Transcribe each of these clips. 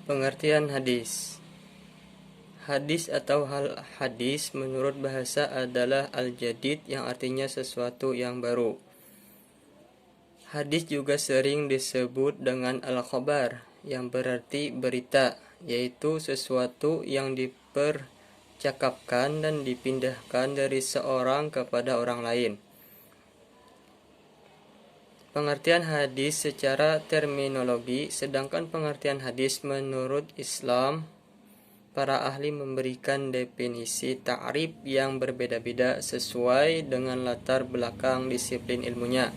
Pengertian hadis. Hadis atau hal hadis menurut bahasa adalah al-jadid yang artinya sesuatu yang baru. Hadis juga sering disebut dengan al-khabar yang berarti berita, yaitu sesuatu yang dipercakapkan dan dipindahkan dari seorang kepada orang lain. Pengertian hadis secara terminologi, sedangkan pengertian hadis menurut Islam, para ahli memberikan definisi ta'rif yang berbeda-beda sesuai dengan latar belakang disiplin ilmunya.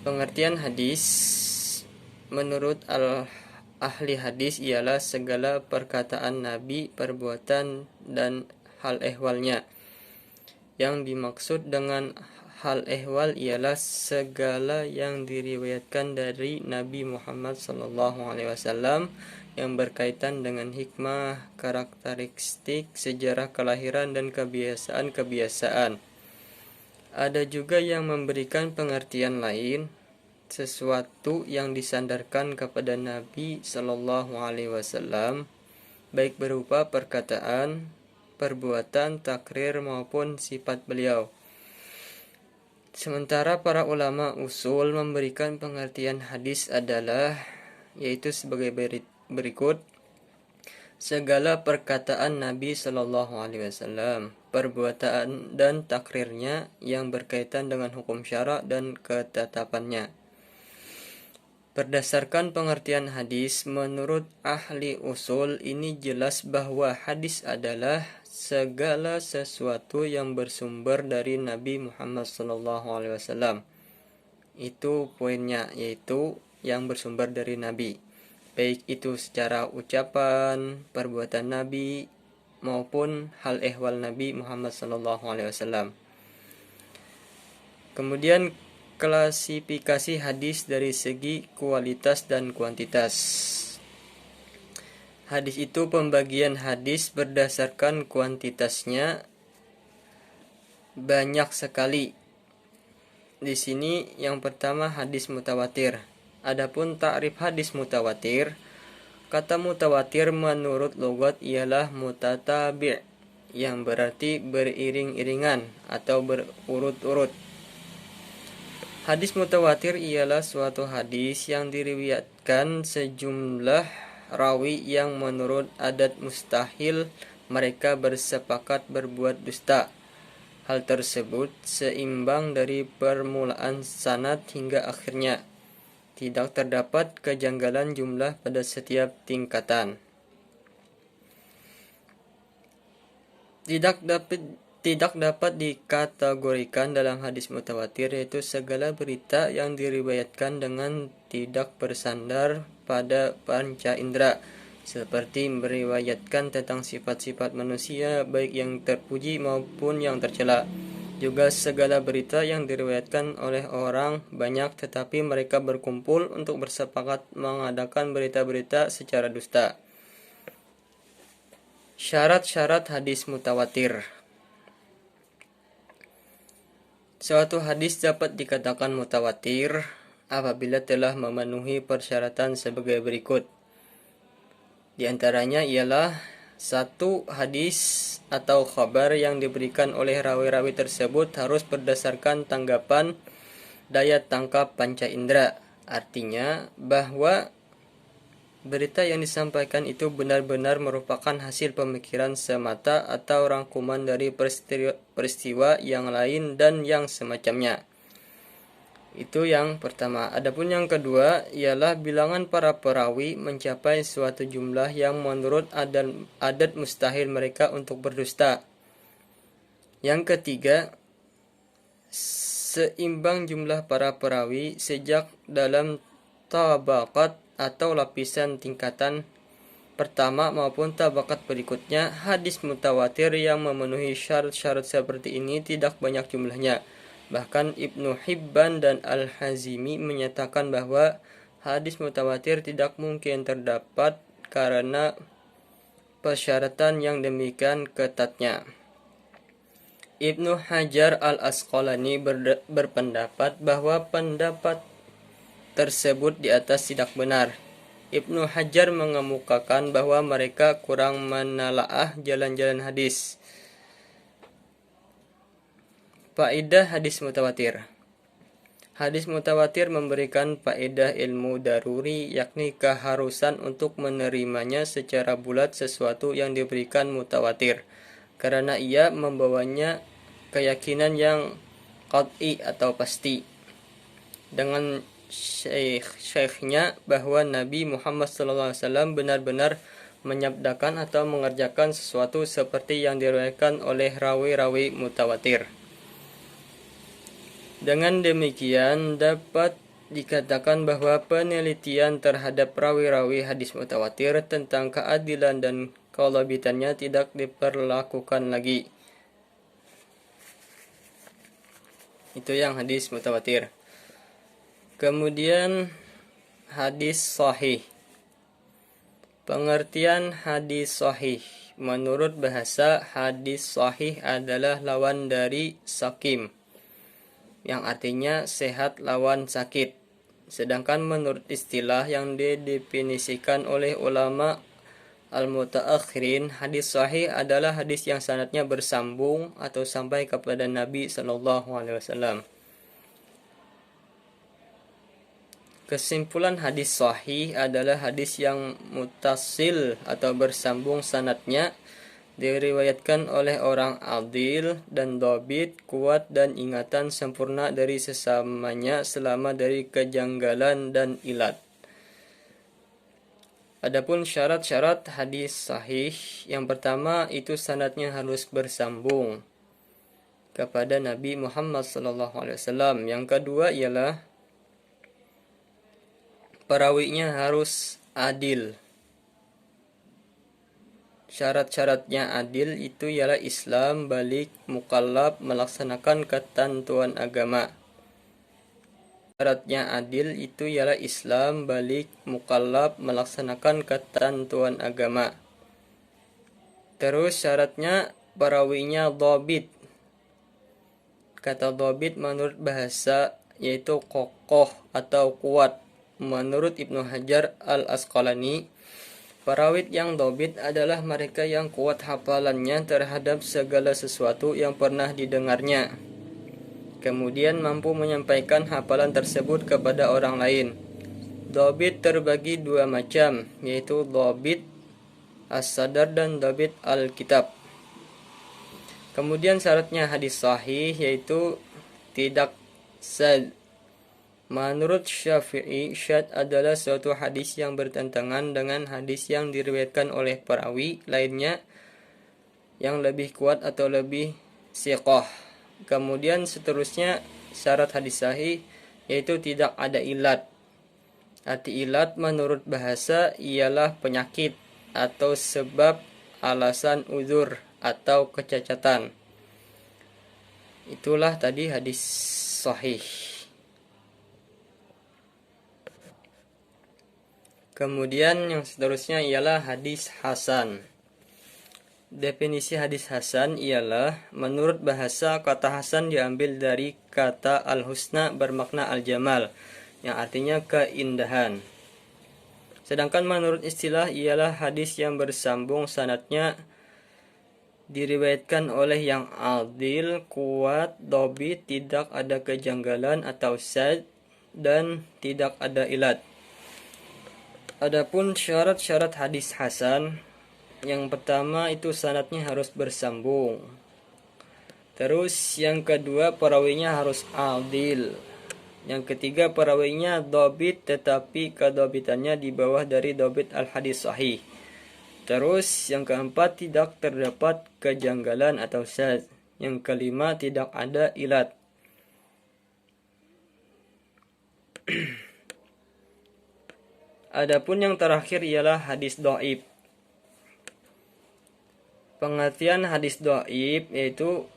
Pengertian hadis menurut ahli hadis ialah segala perkataan Nabi, perbuatan, dan hal ehwalnya. Yang dimaksud dengan hal ehwal ialah segala yang diriwayatkan dari Nabi Muhammad SAW yang berkaitan dengan hikmah, karakteristik, sejarah kelahiran, dan kebiasaan-kebiasaan. Ada juga yang memberikan pengertian lain, sesuatu yang disandarkan kepada Nabi SAW, baik berupa perkataan, perbuatan, takrir, maupun sifat beliau. Sementara para ulama usul memberikan pengertian hadis adalah, yaitu sebagai berikut: segala perkataan Nabi SAW, perbuatan dan takrirnya yang berkaitan dengan hukum syara dan ketetapannya. Berdasarkan pengertian hadis menurut ahli usul ini jelas bahwa hadis adalah segala sesuatu yang bersumber dari Nabi Muhammad SAW. Itu poinnya, yaitu yang bersumber dari Nabi, baik itu secara ucapan, perbuatan Nabi, maupun hal ehwal Nabi Muhammad SAW. Kemudian klasifikasi hadis dari segi kualitas dan kuantitas. Hadis itu pembagian hadis berdasarkan kuantitasnya banyak sekali. Di sini yang pertama hadis mutawatir. Adapun ta'rif hadis mutawatir, kata mutawatir menurut logat ialah mutatabi', yang berarti beriring-iringan atau berurut-urut. Hadis mutawatir ialah suatu hadis yang diriwayatkan sejumlah rawi yang menurut adat mustahil mereka bersepakat berbuat dusta. Hal tersebut seimbang dari permulaan sanad hingga akhirnya. Tidak terdapat kejanggalan jumlah pada setiap tingkatan. Tidak dapat dikategorikan dalam hadis mutawatir, yaitu segala berita yang diriwayatkan dengan tidak bersandar pada panca indera, seperti meriwayatkan tentang sifat-sifat manusia baik yang terpuji maupun yang tercela. Juga segala berita yang diriwayatkan oleh orang banyak tetapi mereka berkumpul untuk bersepakat mengadakan berita-berita secara dusta. Syarat-syarat hadis mutawatir. Suatu hadis dapat dikatakan mutawatir apabila telah memenuhi persyaratan sebagai berikut. Di antaranya ialah: 1. Hadis atau khabar yang diberikan oleh rawi-rawi tersebut harus berdasarkan tanggapan daya tangkap panca indera. Artinya bahwa berita yang disampaikan itu benar-benar merupakan hasil pemikiran semata atau rangkuman dari peristiwa yang lain dan yang semacamnya. Itu yang pertama. Adapun yang kedua ialah bilangan para perawi mencapai suatu jumlah yang menurut adat mustahil mereka untuk berdusta. Yang ketiga, seimbang jumlah para perawi sejak dalam tabaqat atau lapisan tingkatan pertama maupun tabaqat berikutnya. Hadis mutawatir yang memenuhi syarat-syarat seperti ini tidak banyak jumlahnya. Bahkan Ibnu Hibban dan Al-Hazimi menyatakan bahwa hadis mutawatir tidak mungkin terdapat karena persyaratan yang demikian ketatnya. Ibnu Hajar Al-Asqalani berpendapat bahwa pendapat tersebut di atas tidak benar. Ibnu Hajar mengemukakan bahwa mereka kurang menalaah jalan-jalan hadis. Faedah hadis mutawatir. Hadis mutawatir memberikan faedah ilmu daruri, yakni keharusan untuk menerimanya secara bulat sesuatu yang diberikan mutawatir, karena ia membawanya keyakinan yang qat'i atau pasti. Dengan syekhnya bahwa Nabi Muhammad SAW benar-benar menyabdakan atau mengerjakan sesuatu seperti yang diriwayatkan oleh rawi-rawi mutawatir. Dengan demikian dapat dikatakan bahwa penelitian terhadap rawi-rawi hadis mutawatir tentang keadilan dan kelabitannya tidak diperlakukan lagi. Itu yang hadis mutawatir. Kemudian hadis sahih. Pengertian hadis sahih. Menurut bahasa, hadis sahih adalah lawan dari sakim, yang artinya sehat lawan sakit. Sedangkan menurut istilah yang didefinisikan oleh ulama al-mutaakhirin, hadis sahih adalah hadis yang sanadnya bersambung atau sampai kepada Nabi SAW. Kesimpulan hadis sahih adalah hadis yang mutasil atau bersambung sanadnya, diriwayatkan oleh orang adil dan dhabit, kuat dan ingatan sempurna dari sesamanya selama dari kejanggalan dan ilat. Adapun syarat-syarat hadis sahih, yang pertama itu sanadnya harus bersambung kepada Nabi Muhammad SAW. Yang kedua ialah perawinya harus adil. Syarat-syaratnya adil itu ialah Islam, balik, mukallaf, melaksanakan ketentuan agama. Syaratnya adil itu ialah Islam, balik, mukallaf, melaksanakan ketentuan agama. Terus syaratnya perawinya dhabit. Kata dhabit menurut bahasa yaitu kokoh atau kuat. Menurut Ibnu Hajar al-Asqalani, perawit yang dhabit adalah mereka yang kuat hafalannya terhadap segala sesuatu yang pernah didengarnya, kemudian mampu menyampaikan hafalan tersebut kepada orang lain. Dhabit terbagi dua macam, yaitu dhabit as-sadar dan dhabit al-kitab. Kemudian syaratnya hadis sahih yaitu tidak sad. Menurut Syafi'i, syadz adalah suatu hadis yang bertentangan dengan hadis yang diriwayatkan oleh perawi lainnya yang lebih kuat atau lebih siqah. Kemudian seterusnya syarat hadis sahih yaitu tidak ada ilat. Arti ilat menurut bahasa ialah penyakit atau sebab, alasan uzur atau kecacatan. Itulah tadi hadis sahih. Kemudian yang seterusnya ialah hadis hasan. Definisi hadis hasan ialah menurut bahasa kata hasan diambil dari kata al-husna bermakna al-jamal, yang artinya keindahan. Sedangkan menurut istilah ialah hadis yang bersambung sanadnya, diriwayatkan oleh yang adil, kuat, dhabit, tidak ada kejanggalan atau sad, dan tidak ada ilat. Adapun syarat-syarat hadis hasan, yang pertama itu sanadnya harus bersambung. Terus yang kedua perawinya harus adil. Yang ketiga perawinya dhabit tetapi kedhabitannya di bawah dari dhabit al-hadis sahih. Terus yang keempat tidak terdapat kejanggalan atau syadz. Yang kelima tidak ada ilat. Adapun yang terakhir ialah hadis dhaif. Pengertian hadis dhaif yaitu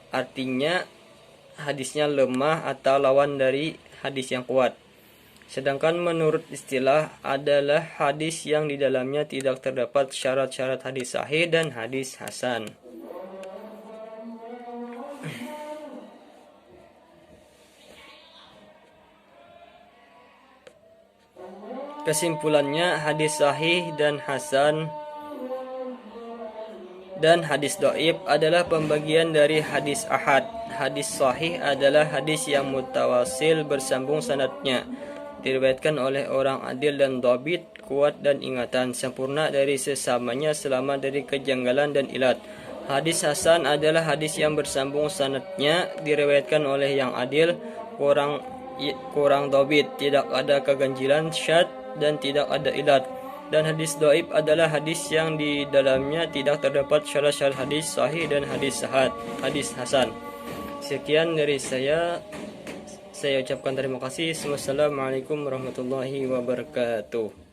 artinya hadisnya lemah atau lawan dari hadis yang kuat. Sedangkan menurut istilah adalah hadis yang di dalamnya tidak terdapat syarat-syarat hadis sahih dan hadis hasan. Kesimpulannya, hadis sahih dan hasan dan hadis dhaif adalah pembagian dari hadis ahad. Hadis sahih adalah hadis yang mutawasil bersambung sanadnya, diriwayatkan oleh orang adil dan dhabit, kuat dan ingatan sempurna dari sesamanya selama dari kejanggalan dan ilat. Hadis hasan adalah hadis yang bersambung sanadnya, diriwayatkan oleh yang adil, kurang dhabit, tidak ada keganjilan, syad dan tidak ada ilat. Dan hadis dhaif adalah hadis yang di dalamnya tidak terdapat syarat-syarat hadis sahih dan hadis hasan. Sekian dari saya ucapkan terima kasih. Wassalamualaikum warahmatullahi wabarakatuh.